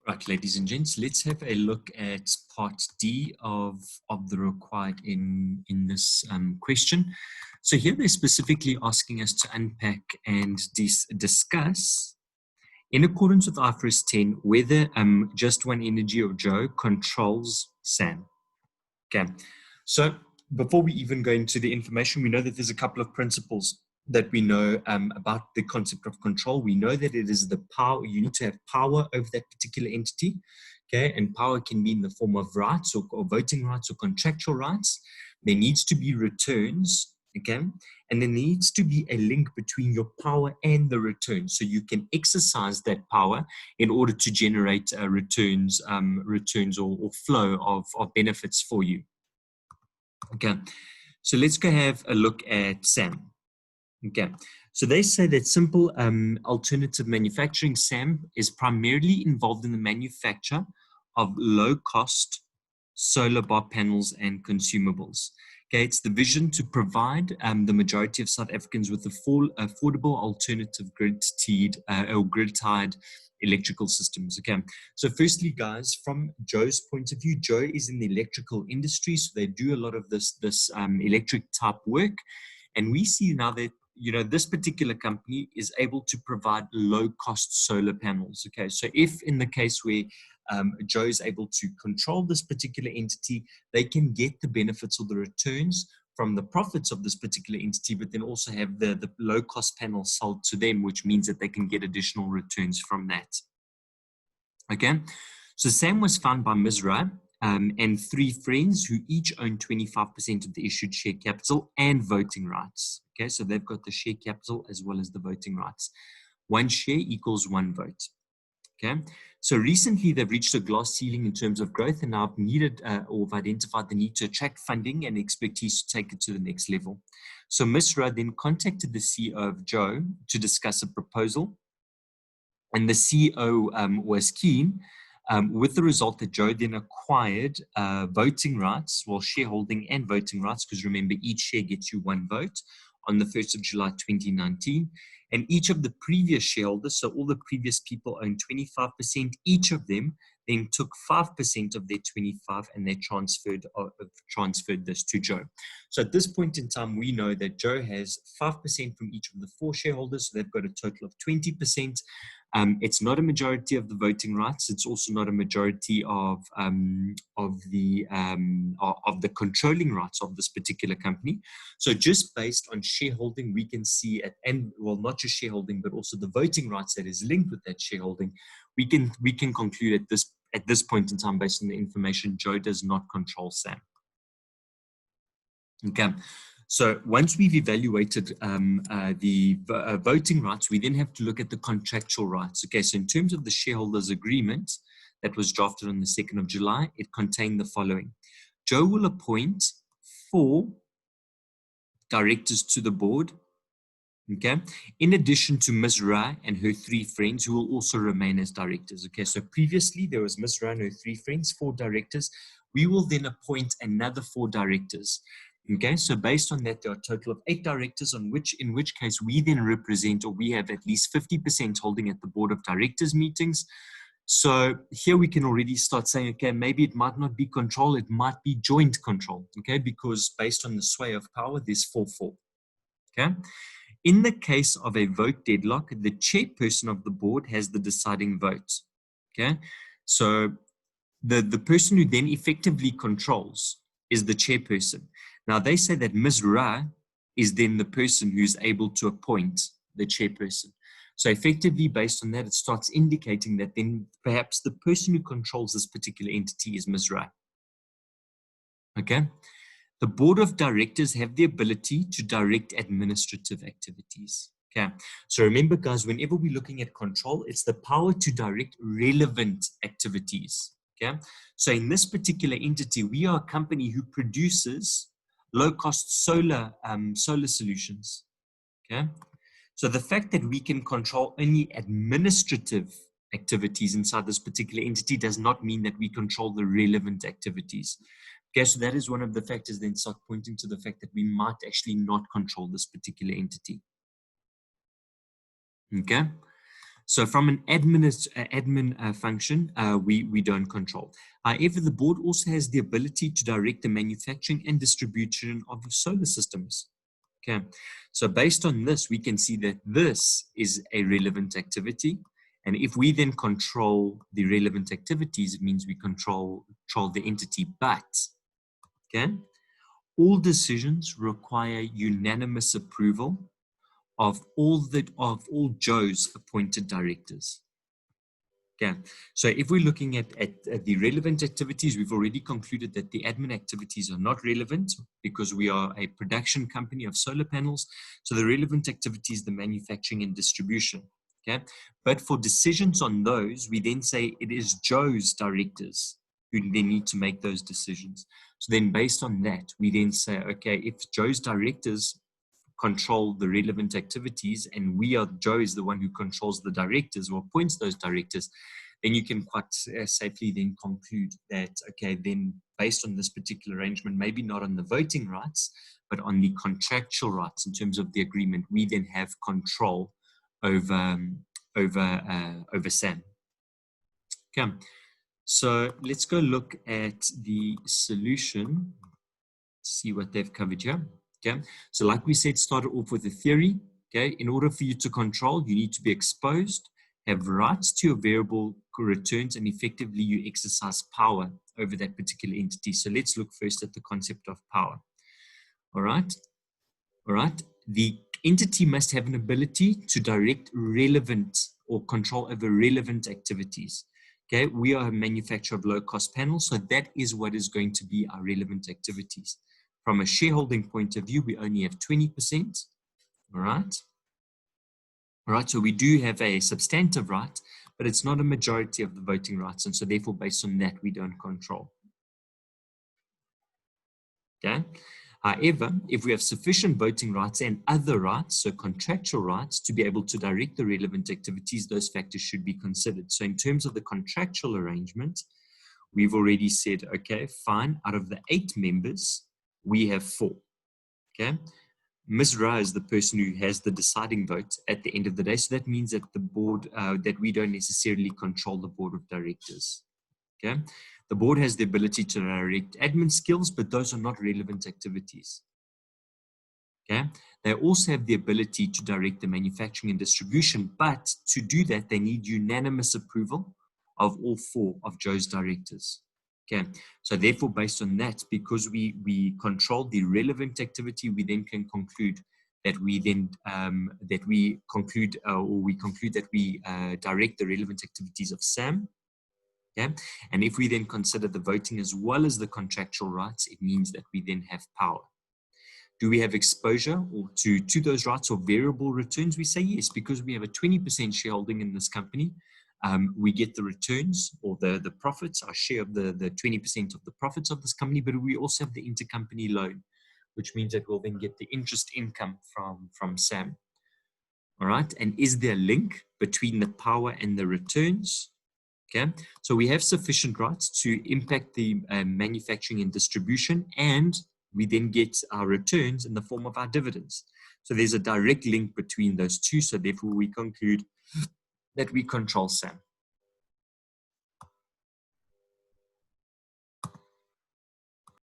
Right, ladies and gents, let's have a look at part D of the required in this question. So here they're specifically asking us to unpack and discuss, in accordance with IFRS 10, whether Just One Energy of Joe controls Sam. Okay, so before we even go into the information, we know that there's a couple of principles that we know about the concept of control. We know that it is the power, you need to have power over that particular entity, okay? And power can be in the form of rights or voting rights or contractual rights. There needs to be returns, okay? And there needs to be a link between your power and the return. So you can exercise that power in order to generate returns or flow of benefits for you. Okay, so let's go have a look at SAM. Okay, so they say that simple alternative manufacturing, SAM, is primarily involved in the manufacture of low-cost solar bar panels and consumables. Okay, it's the vision to provide the majority of South Africans with affordable alternative grid-tied electrical systems. Okay, so firstly, guys, from Joe's point of view, Joe is in the electrical industry, so they do a lot of this electric type work, and we see now that this particular company is able to provide low-cost solar panels. Okay, so if in the case where Joe is able to control this particular entity, they can get the benefits or the returns from the profits of this particular entity, but then also have the low-cost panels sold to them, which means that they can get additional returns from that. Okay, so SAM was founded by Ms. Ra and three friends who each own 25% of the issued share capital and voting rights. Okay, so they've got the share capital as well as the voting rights. One share equals one vote. Okay, so recently they've reached a glass ceiling in terms of growth, and now have needed or have identified the need to attract funding and expertise to take it to the next level. So Ms. Ra then contacted the CEO of Joe to discuss a proposal, and the CEO was keen, with the result that Joe then acquired voting rights, well, shareholding and voting rights, because remember, each share gets you one vote, on the 1st of July 2019. And each of the previous shareholders, so all the previous people owned 25%, each of them then took 5% of their 25 and they transferred this to Joe. So at this point in time, we know that Joe has 5% from each of the four shareholders, so they've got a total of 20%. It's not a majority of the voting rights. It's also not a majority of the controlling rights of this particular company. So just based on shareholding, we can see not just shareholding, but also the voting rights that is linked with that shareholding, we can conclude at this point in time, based on the information, Joe does not control SAM. Okay. So once we've evaluated the voting rights, we then have to look at the contractual rights. Okay, so in terms of the shareholders' agreement that was drafted on the 2nd of July, it contained the following. Joe will appoint 4 directors to the board, okay, in addition to Ms. Ra and her 3 friends who will also remain as directors. Okay, so previously there was Ms. Ra and her 3 friends, 4 directors. We will then appoint another 4 directors. Okay, so based on that, there are a total of 8 directors, in which case we then represent, or we have at least 50% holding at the board of directors meetings. So here we can already start saying, okay, maybe it might not be control, it might be joint control, okay, because based on the sway of power, there's 4-4, okay? In the case of a vote deadlock, the chairperson of the board has the deciding vote, okay? So the person who then effectively controls is the chairperson. Now, they say that Ms. Ra is then the person who's able to appoint the chairperson. So effectively, based on that, it starts indicating that then perhaps the person who controls this particular entity is Ms. Ra. Okay? The board of directors have the ability to direct administrative activities. Okay, so remember, guys, whenever we're looking at control, it's the power to direct relevant activities. Okay, so in this particular entity, we are a company who produces low-cost solar solutions. Okay, so the fact that we can control only administrative activities inside this particular entity does not mean that we control the relevant activities. Okay, so that is one of the factors then start pointing to the fact that we might actually not control this particular entity. Okay, So from an admin function, we don't control. However, the board also has the ability to direct the manufacturing and distribution of solar systems. Okay, so based on this, we can see that this is a relevant activity. And if we then control the relevant activities, it means we control the entity. But, okay, all decisions require unanimous approval of all Joe's appointed directors. Okay, so if we're looking at the relevant activities, we've already concluded that the admin activities are not relevant because we are a production company of solar panels. So the relevant activities, the manufacturing and distribution. Okay, but for decisions on those, we then say it is Joe's directors who then need to make those decisions. So then based on that, we then say, okay, if Joe's directors control the relevant activities and Joe is the one who controls the directors or appoints those directors, then you can quite safely then conclude that, okay, then based on this particular arrangement, maybe not on the voting rights, but on the contractual rights in terms of the agreement, we then have control over Sam. Okay, so let's go look at the solution, see what they've covered here. Okay, so like we said, started off with a theory. Okay, in order for you to control, you need to be exposed, have rights to your variable returns, and effectively you exercise power over that particular entity. So let's look first at the concept of power. All right. The entity must have an ability to direct relevant or control over relevant activities. Okay, we are a manufacturer of low-cost panels, so that is what is going to be our relevant activities. From a shareholding point of view, we only have 20%. All right, so we do have a substantive right, but it's not a majority of the voting rights, and so therefore, based on that, we don't control. Okay. However, if we have sufficient voting rights and other rights, so contractual rights, to be able to direct the relevant activities, those factors should be considered. So in terms of the contractual arrangement, we've already said, okay, fine, out of the 8 members, we have 4. Okay. Ms. Ra is the person who has the deciding vote at the end of the day. So that means that the board, that we don't necessarily control the board of directors. Okay. The board has the ability to direct admin skills, but those are not relevant activities. Okay. They also have the ability to direct the manufacturing and distribution, but to do that, they need unanimous approval of all 4 of Joe's directors. Okay. So therefore, based on that, because we control the relevant activity, we then can conclude that we then conclude that we direct the relevant activities of Sam. Okay. And if we then consider the voting as well as the contractual rights, it means that we then have power. Do we have exposure or to those rights or variable returns? We say yes, because we have a 20% shareholding in this company. We get the returns or the profits, our share of the 20% of the profits of this company, but we also have the intercompany loan, which means that we'll then get the interest income from Sam. All right. And is there a link between the power and the returns? Okay, so we have sufficient rights to impact the manufacturing and distribution, and we then get our returns in the form of our dividends. So there's a direct link between those two. So therefore, we conclude that we control Sam.